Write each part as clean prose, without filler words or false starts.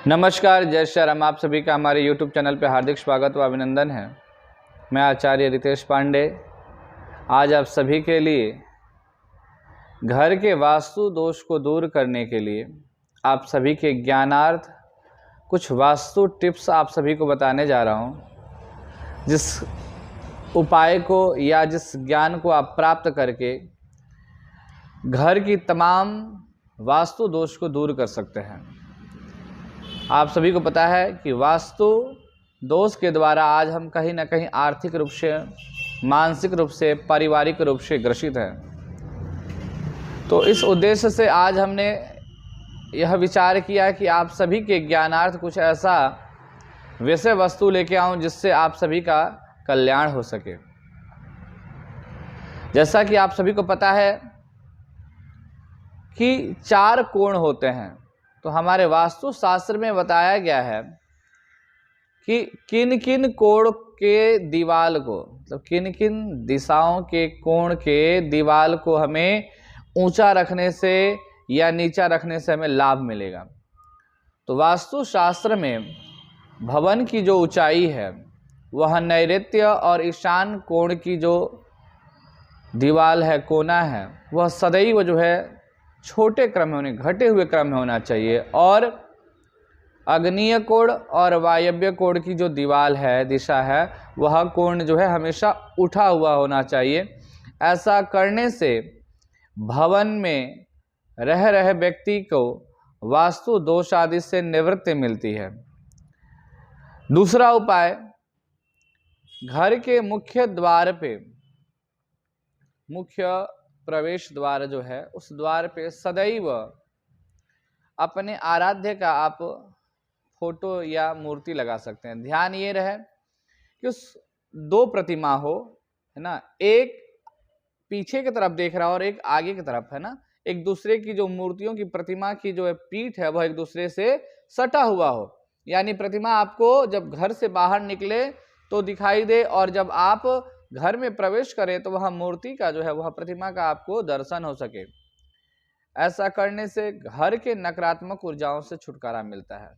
नमस्कार, जय श्री राम। आप सभी का हमारे YouTube चैनल पे हार्दिक स्वागत व अभिनंदन है। मैं आचार्य रितेश पांडे आज आप सभी के लिए घर के वास्तु दोष को दूर करने के लिए आप सभी के ज्ञानार्थ कुछ वास्तु टिप्स आप सभी को बताने जा रहा हूँ, जिस उपाय को या जिस ज्ञान को आप प्राप्त करके घर की तमाम वास्तु दोष को दूर कर सकते हैं। आप सभी को पता है कि वास्तु दोष के द्वारा आज हम कहीं ना कहीं आर्थिक रूप से, मानसिक रूप से, पारिवारिक रूप से ग्रसित हैं। तो इस उद्देश्य से आज हमने यह विचार किया कि आप सभी के ज्ञानार्थ कुछ ऐसा विषय वस्तु लेके आऊं जिससे आप सभी का कल्याण हो सके। जैसा कि आप सभी को पता है कि 4 कोण होते हैं, तो हमारे वास्तु शास्त्र में बताया गया है कि किन किन कोण के दीवाल को, मतलब किन किन दिशाओं के कोण के दीवाल को हमें ऊंचा रखने से या नीचा रखने से हमें लाभ मिलेगा। तो वास्तु शास्त्र में भवन की जो ऊंचाई है वह नैऋत्य और ईशान कोण की जो दीवाल है, कोना है, वह सदैव जो है छोटे क्रम में, घटे हुए क्रम में होना चाहिए। और आग्नेय कोण और वायव्य कोण की जो दीवाल है, दिशा है, वह कोण जो है हमेशा उठा हुआ होना चाहिए। ऐसा करने से भवन में रह रहे व्यक्ति को वास्तु दोष आदि से निवृत्ति मिलती है। दूसरा उपाय, घर के मुख्य द्वार पे, मुख्य प्रवेश द्वार जो है, उस द्वार पे सदैव अपने आराध्य का आप फोटो या मूर्ति लगा सकते हैं। ध्यान ये रहे कि उस 2 प्रतिमा हो, है ना, एक पीछे की तरफ देख रहा हो और एक आगे की तरफ, है ना, एक दूसरे की जो मूर्तियों की प्रतिमा की जो है पीठ है वह एक दूसरे से सटा हुआ हो। यानी प्रतिमा आपको जब घर से बाहर निकले तो दिखाई दे और जब आप घर में प्रवेश करें तो वह मूर्ति का जो है, वह प्रतिमा का आपको दर्शन हो सके। ऐसा करने से घर के नकारात्मक ऊर्जाओं से छुटकारा मिलता है।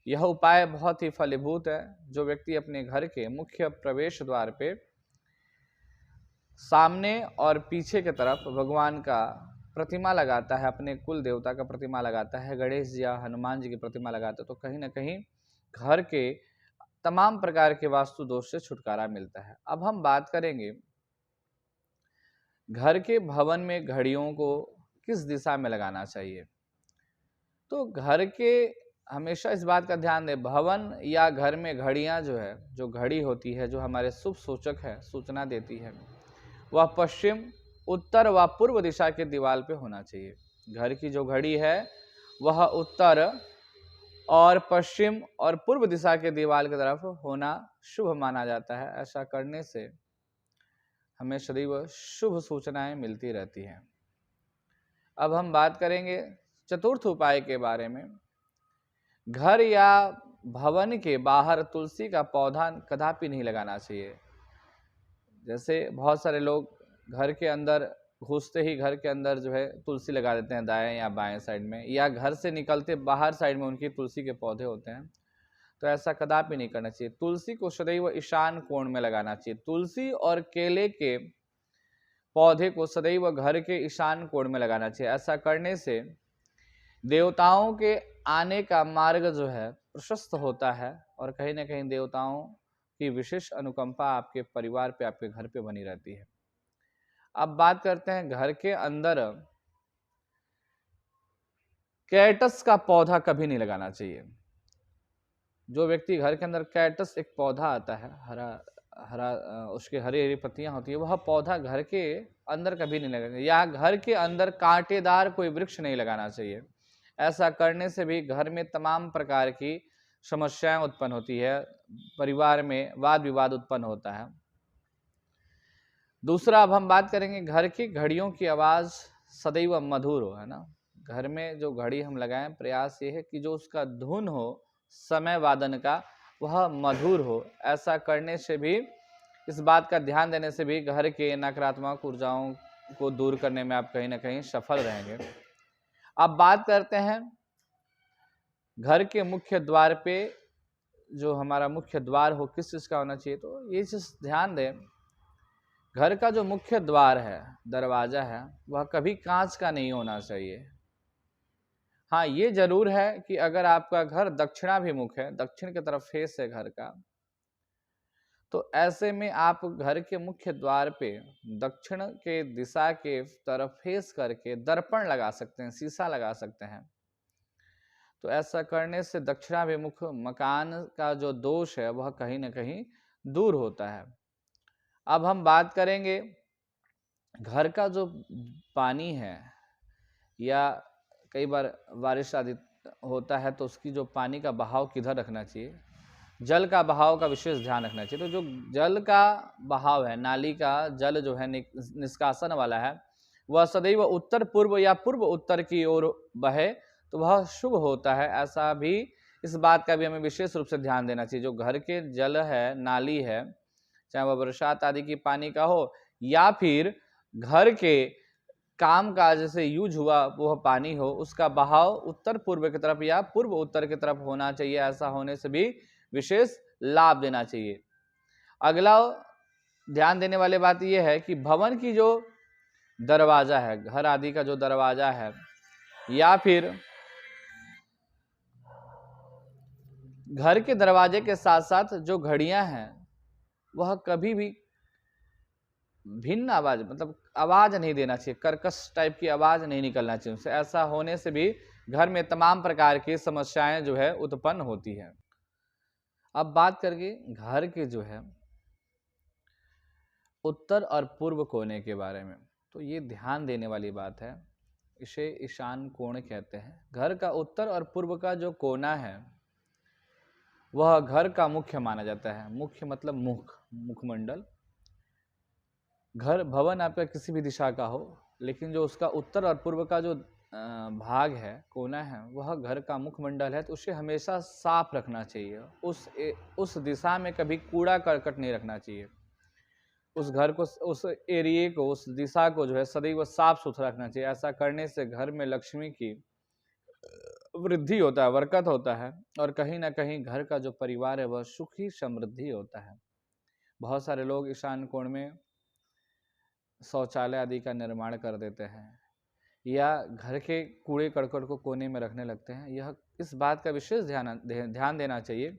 यह उपाय बहुत ही फलीभूत है। जो व्यक्ति अपने घर के मुख्य प्रवेश द्वार पे सामने और पीछे की तरफ भगवान का प्रतिमा लगाता है, अपने कुल देवता का प्रतिमा लगाता है, गणेश जी या हनुमान जी की प्रतिमा लगाता है, तो कहीं ना कहीं घर के तमाम प्रकार के वास्तु दोष से छुटकारा मिलता है। अब हम बात करेंगे घर के भवन में घड़ियों को किस दिशा में लगाना चाहिए। तो घर के हमेशा इस बात का ध्यान दें, भवन या घर में घड़ियां जो है, जो घड़ी होती है, जो हमारे शुभ सूचक है, सूचना देती है, वह पश्चिम, उत्तर व पूर्व दिशा के दीवार पे होना चाहिए। घर की जो घड़ी है वह उत्तर और पश्चिम और पूर्व दिशा के दीवार की तरफ होना शुभ माना जाता है। ऐसा करने से हमें सदैव शुभ सूचनाएं मिलती रहती हैं। अब हम बात करेंगे चतुर्थ उपाय के बारे में। घर या भवन के बाहर तुलसी का पौधा कदापि नहीं लगाना चाहिए। जैसे बहुत सारे लोग घर के अंदर घुसते ही घर के अंदर जो है तुलसी लगा देते हैं, दाएं या बाएं साइड में, या घर से निकलते बाहर साइड में उनकी तुलसी के पौधे होते हैं। तो ऐसा कदापि नहीं करना चाहिए। तुलसी को सदैव ईशान कोण में लगाना चाहिए। तुलसी और केले के पौधे को सदैव घर के ईशान कोण में लगाना चाहिए। ऐसा करने से देवताओं के आने का मार्ग जो है प्रशस्त होता है और कहीं ना कहीं देवताओं की विशेष अनुकंपा आपके परिवार पे, आपके घर पे बनी रहती है। अब बात करते हैं घर के अंदर कैक्टस का पौधा कभी नहीं लगाना चाहिए। जो व्यक्ति घर के अंदर, कैक्टस एक पौधा आता है, हरा हरा, उसके हरी हरी पत्तियां होती है, वह पौधा घर के अंदर कभी नहीं लगाना चाहिए। या घर के अंदर कांटेदार कोई वृक्ष नहीं लगाना चाहिए। ऐसा करने से भी घर में तमाम प्रकार की समस्याएं उत्पन्न होती है, परिवार में वाद विवाद उत्पन्न होता है। दूसरा, अब हम बात करेंगे घर की घड़ियों की आवाज़ सदैव मधुर हो, है ना। घर में जो घड़ी हम लगाएं, प्रयास ये है कि जो उसका धुन हो समय वादन का, वह मधुर हो। ऐसा करने से भी, इस बात का ध्यान देने से भी घर के नकारात्मक ऊर्जाओं को दूर करने में आप कहीं ना कहीं सफल रहेंगे। अब बात करते हैं घर के मुख्य द्वार पे जो हमारा मुख्य द्वार हो किस चीज़ का होना चाहिए, तो ये चीज़ ध्यान दें, घर का जो मुख्य द्वार है, दरवाजा है, वह कभी कांच का नहीं होना चाहिए। हाँ, ये जरूर है कि अगर आपका घर दक्षिणाभिमुख है, दक्षिण की तरफ फेस है घर का, तो ऐसे में आप घर के मुख्य द्वार पे दक्षिण के दिशा के तरफ फेस करके दर्पण लगा सकते हैं, शीशा लगा सकते हैं। तो ऐसा करने से दक्षिणाभिमुख मकान का जो दोष है वह कहीं ना कहीं दूर होता है। अब हम बात करेंगे घर का जो पानी है, या कई बार बारिश आदि होता है तो उसकी जो पानी का बहाव किधर रखना चाहिए, जल का बहाव का विशेष ध्यान रखना चाहिए। तो जो जल का बहाव है, नाली का जल जो है निष्कासन वाला है, वह सदैव उत्तर पूर्व या पूर्व उत्तर की ओर बहे तो वह शुभ होता है। ऐसा भी, इस बात का भी हमें विशेष रूप से ध्यान देना चाहिए। जो घर के जल है, नाली है, चाहे वह बरसात आदि की पानी का हो या फिर घर के काम काज से यूज हुआ वह पानी हो, उसका बहाव उत्तर पूर्व की तरफ या पूर्व उत्तर की तरफ होना चाहिए। ऐसा होने से भी विशेष लाभ देना चाहिए। अगला ध्यान देने वाली बात यह है कि भवन की जो दरवाजा है, घर आदि का जो दरवाजा है, या फिर घर के दरवाजे के साथ साथ जो घड़ियां हैं, वह कभी भी भिन्न आवाज, मतलब आवाज नहीं देना चाहिए, कर्कश टाइप की आवाज नहीं निकलना चाहिए उनसे। ऐसा होने से भी घर में तमाम प्रकार की समस्याएं जो है उत्पन्न होती है। अब बात करके घर के जो है उत्तर और पूर्व कोने के बारे में, तो ये ध्यान देने वाली बात है। इसे ईशान कोण कहते हैं। घर का उत्तर और पूर्व का जो कोना है वह घर का मुख्य माना जाता है। मुख्य मतलब मुखमंडल। घर भवन आपका किसी भी दिशा का हो, लेकिन जो उसका उत्तर और पूर्व का जो भाग है, कोना है, वह घर का मुखमंडल है, तो उसे हमेशा साफ रखना चाहिए। उस दिशा में कभी कूड़ा करकट नहीं रखना चाहिए। उस घर को, उस एरिए को, उस दिशा को जो है सदैव साफ सुथरा रखना चाहिए। ऐसा करने से घर में लक्ष्मी की वृद्धि होता है, बरकत होता है, और कहीं ना कहीं घर का जो परिवार है वह सुखी समृद्धि होता है। बहुत सारे लोग ईशान कोण में शौचालय आदि का निर्माण कर देते हैं, या घर के कूड़े करकट को कोने में रखने लगते हैं। यह इस बात का विशेष ध्यान देना चाहिए।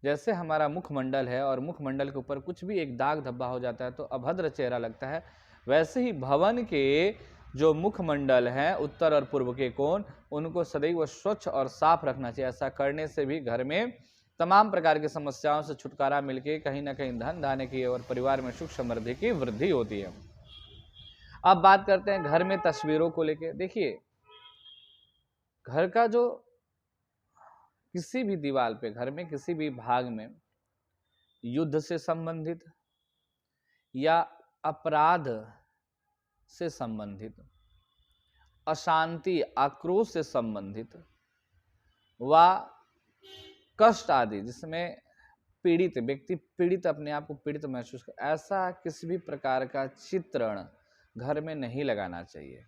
जैसे हमारा मुखमंडल है और मुखमंडल के ऊपर कुछ भी एक दाग धब्बा हो जाता है तो अभद्र चेहरा लगता है, वैसे ही भवन के जो मुखमंडल हैं, उत्तर और पूर्व के कोण, उनको सदैव स्वच्छ और साफ रखना चाहिए। ऐसा करने से भी घर में तमाम प्रकार की समस्याओं से छुटकारा मिलके कहीं ना कहीं धन धान्य की और परिवार में सुख समृद्धि की वृद्धि होती है। अब बात करते हैं घर में तस्वीरों को लेके। देखिए, घर का जो किसी भी दीवार पे, घर में किसी भी भाग में युद्ध से संबंधित या अपराध से संबंधित, अशांति आक्रोश से संबंधित व कष्ट आदि, जिसमें पीड़ित व्यक्ति पीड़ित अपने आप को पीड़ित महसूस कर, ऐसा किसी भी प्रकार का चित्रण घर में नहीं लगाना चाहिए।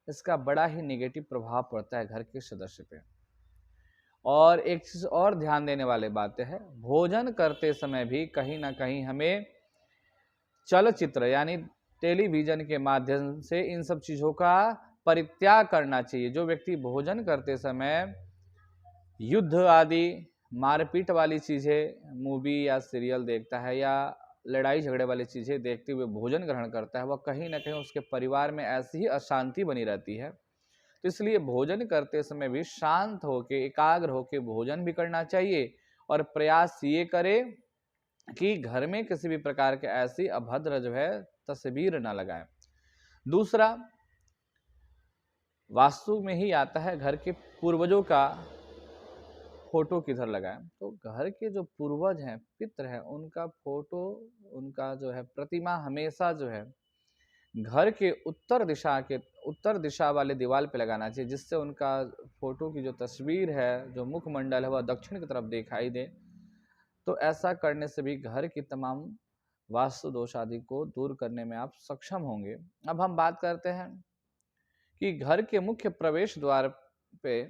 इसका बड़ा ही नेगेटिव प्रभाव पड़ता है घर के सदस्य पे। और एक चीज और ध्यान देने वाली बातें है, भोजन करते समय भी कहीं ना कहीं हमें चलचित्र यानी टेलीविजन के माध्यम से इन सब चीजों का परित्याग करना चाहिए। जो व्यक्ति भोजन करते समय युद्ध आदि, मारपीट वाली चीजें, मूवी या सीरियल देखता है, या लड़ाई झगड़े वाली चीजें देखते हुए भोजन ग्रहण करता है, वह कहीं ना कहीं उसके परिवार में ऐसी ही अशांति बनी रहती है। तो इसलिए भोजन करते समय भी शांत होके, एकाग्र होके भोजन भी करना चाहिए, और प्रयास ये करे कि घर में किसी भी प्रकार के ऐसी अभद्र जो है तस्वीर ना लगाए। दूसरा, वास्तु में ही आता है घर के पूर्वजों का फोटो किधर लगाएं। तो घर के जो पूर्वज हैं, पितृ हैं, उनका फोटो, उनका जो है प्रतिमा हमेशा जो है घर के उत्तर दिशा वाले दीवार पे लगाना चाहिए, जिससे उनका फोटो की जो तस्वीर है, जो मुखमंडल है, वह दक्षिण की तरफ दिखाई दे। तो ऐसा करने से भी घर की तमाम वास्तु दोष आदि को दूर करने में आप सक्षम होंगे। अब हम बात करते हैं कि घर के मुख्य प्रवेश द्वार पे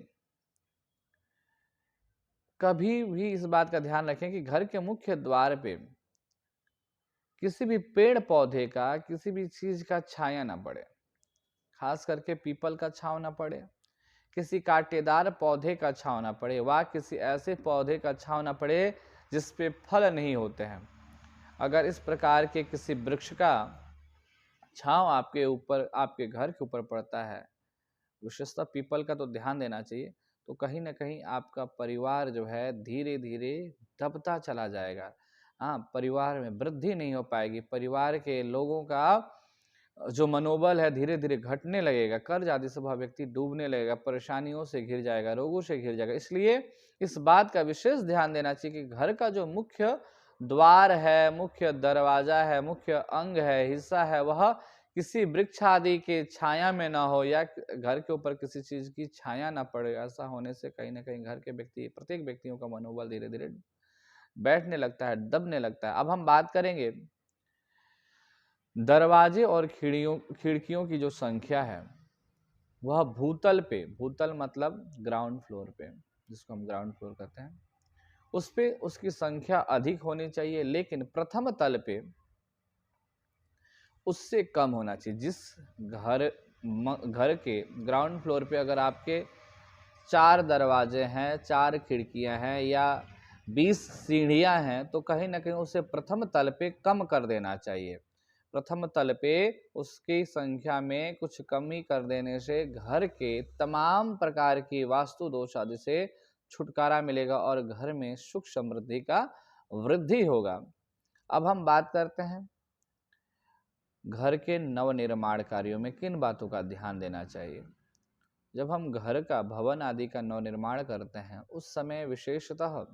कभी भी इस बात का ध्यान रखें कि घर के मुख्य द्वार पे किसी भी पेड़ पौधे का, किसी भी चीज का छाया ना पड़े, खास करके पीपल का छांव ना पड़े, किसी कांटेदार पौधे का छांव ना पड़े, व किसी ऐसे पौधे का छांव ना पड़े जिस पे फल नहीं होते हैं। अगर इस प्रकार के किसी वृक्ष का छांव आपके ऊपर, आपके घर के ऊपर पड़ता है, विशेषतः पीपल का तो ध्यान देना चाहिए, तो कहीं ना कहीं आपका परिवार जो है धीरे धीरे दबता चला जाएगा। हाँ, परिवार में वृद्धि नहीं हो पाएगी, परिवार के लोगों का जो मनोबल है धीरे धीरे घटने लगेगा, कर्ज आदि से वह व्यक्ति डूबने लगेगा, परेशानियों से घिर जाएगा, रोगों से घिर जाएगा। इसलिए इस बात का विशेष ध्यान देना चाहिए कि घर का जो मुख्य द्वार है, मुख्य दरवाजा है, मुख्य अंग है, हिस्सा है, वह किसी वृक्ष आदि के छाया में ना हो, या घर के ऊपर किसी चीज की छाया ना पड़े। ऐसा होने से कहीं ना कहीं घर के व्यक्ति, प्रत्येक व्यक्तियों का मनोबल धीरे धीरे बैठने लगता है, दबने लगता है। अब हम बात करेंगे दरवाजे और खिड़कियों की जो संख्या है, वह भूतल पे, भूतल मतलब ग्राउंड फ्लोर पे, जिसको हम ग्राउंड फ्लोर कहते हैं, उस पे उसकी संख्या अधिक होनी चाहिए, लेकिन प्रथम तल पे उससे कम होना चाहिए। जिस घर के ग्राउंड फ्लोर पे अगर आपके 4 दरवाजे हैं, 4 खिड़कियां हैं या 20 सीढ़ियां हैं, तो कहीं ना कहीं उसे प्रथम तल पे कम कर देना चाहिए। प्रथम तल पे उसकी संख्या में कुछ कमी कर देने से घर के तमाम प्रकार की वास्तु दोष आदि से छुटकारा मिलेगा और घर में सुख समृद्धि का वृद्धि होगा। अब हम बात करते हैं घर के नवनिर्माण कार्यों में किन बातों का ध्यान देना चाहिए। जब हम घर का, भवन आदि का नवनिर्माण करते हैं, उस समय विशेषतः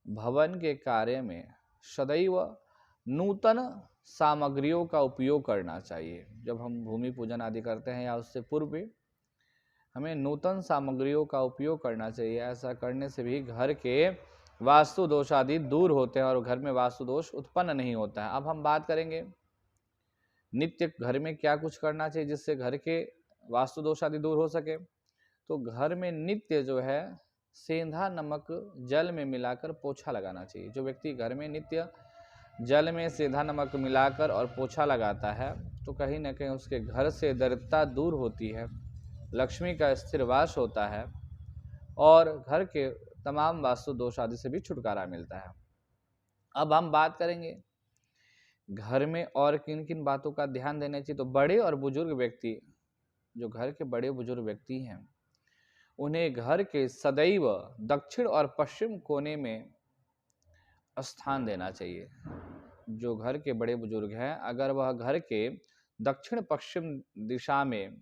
भवन के कार्य में सदैव नूतन सामग्रियों का उपयोग करना चाहिए। जब हम भूमि पूजन आदि करते हैं या उससे पूर्व भी हमें नूतन सामग्रियों का उपयोग करना चाहिए। ऐसा करने से भी घर के वास्तु दोष आदि दूर होते हैं और घर में वास्तु दोष उत्पन्न नहीं होता है। अब हम बात करेंगे नित्य घर में क्या कुछ करना चाहिए जिससे घर के वास्तु दोष आदि दूर हो सके। तो घर में नित्य जो है सेंधा नमक जल में मिलाकर पोछा लगाना चाहिए। जो व्यक्ति घर में नित्य जल में सेंधा नमक मिलाकर और पोछा लगाता है, तो कहीं ना कहीं उसके घर से दरिद्रता दूर होती है, लक्ष्मी का स्थिर वास होता है और घर के तमाम वास्तु दोष आदि से भी छुटकारा मिलता है। अब हम बात करेंगे घर में और किन किन बातों का ध्यान देना चाहिए। तो बड़े और बुजुर्ग व्यक्ति, जो घर के बड़े बुजुर्ग व्यक्ति हैं, उन्हें घर के सदैव दक्षिण और पश्चिम कोने में स्थान देना चाहिए। जो घर के बड़े बुजुर्ग हैं, अगर वह घर के दक्षिण पश्चिम दिशा में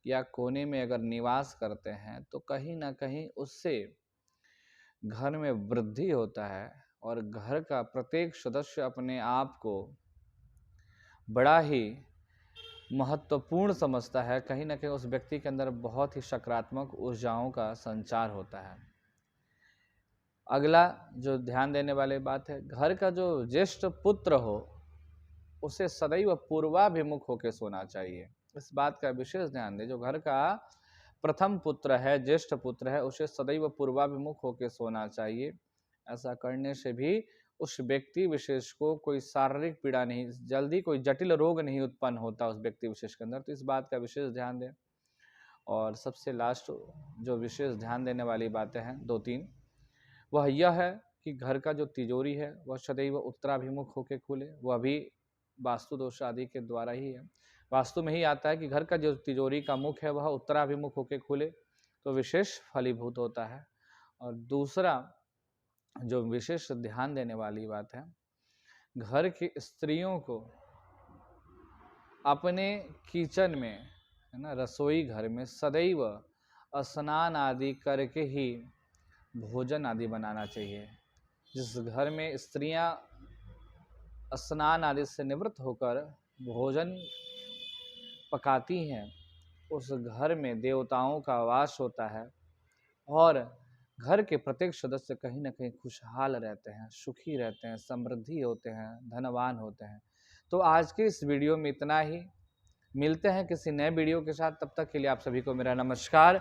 या कोने में अगर निवास करते हैं, तो कहीं ना कहीं उससे घर में वृद्धि होता है और घर का प्रत्येक सदस्य अपने आप को बड़ा ही महत्वपूर्ण समझता है। कहीं ना कहीं उस व्यक्ति के अंदर बहुत ही सकारात्मक ऊर्जाओं का संचार होता है। अगला जो ध्यान देने वाली बात है, घर का जो ज्येष्ठ पुत्र हो उसे सदैव पूर्वाभिमुख होकर सोना चाहिए। इस बात का विशेष ध्यान दें। जो घर का प्रथम पुत्र है, ज्येष्ठ पुत्र है, उसे सदैव पूर्वाभिमुख होकर सोना चाहिए। ऐसा करने से भी उस व्यक्ति विशेष को कोई शारीरिक पीड़ा नहीं, जल्दी कोई जटिल रोग नहीं उत्पन्न होता उस व्यक्ति विशेष के अंदर। तो इस बात का विशेष ध्यान दें। और सबसे लास्ट जो विशेष ध्यान देने वाली बातें हैं 2-3, वह यह है कि घर का जो तिजोरी है वह सदैव उत्तराभिमुख होकर खुले। वह भी वास्तु दोष आदि के द्वारा ही है, वास्तु में ही आता है कि घर का जो तिजोरी का मुख है वह उत्तराभिमुख होकर खुले, तो विशेष फलीभूत होता है। और दूसरा जो विशेष ध्यान देने वाली बात है, घर की स्त्रियों को अपने किचन में, है ना, रसोई घर में सदैव स्नान आदि करके ही भोजन आदि बनाना चाहिए। जिस घर में स्त्रियां स्नान आदि से निवृत्त होकर भोजन पकाती हैं, उस घर में देवताओं का वास होता है और घर के प्रत्येक सदस्य कहीं ना कहीं खुशहाल रहते हैं, सुखी रहते हैं, समृद्धि होते हैं, धनवान होते हैं। तो आज के इस वीडियो में इतना ही। मिलते हैं किसी नए वीडियो के साथ, तब तक के लिए आप सभी को मेरा नमस्कार।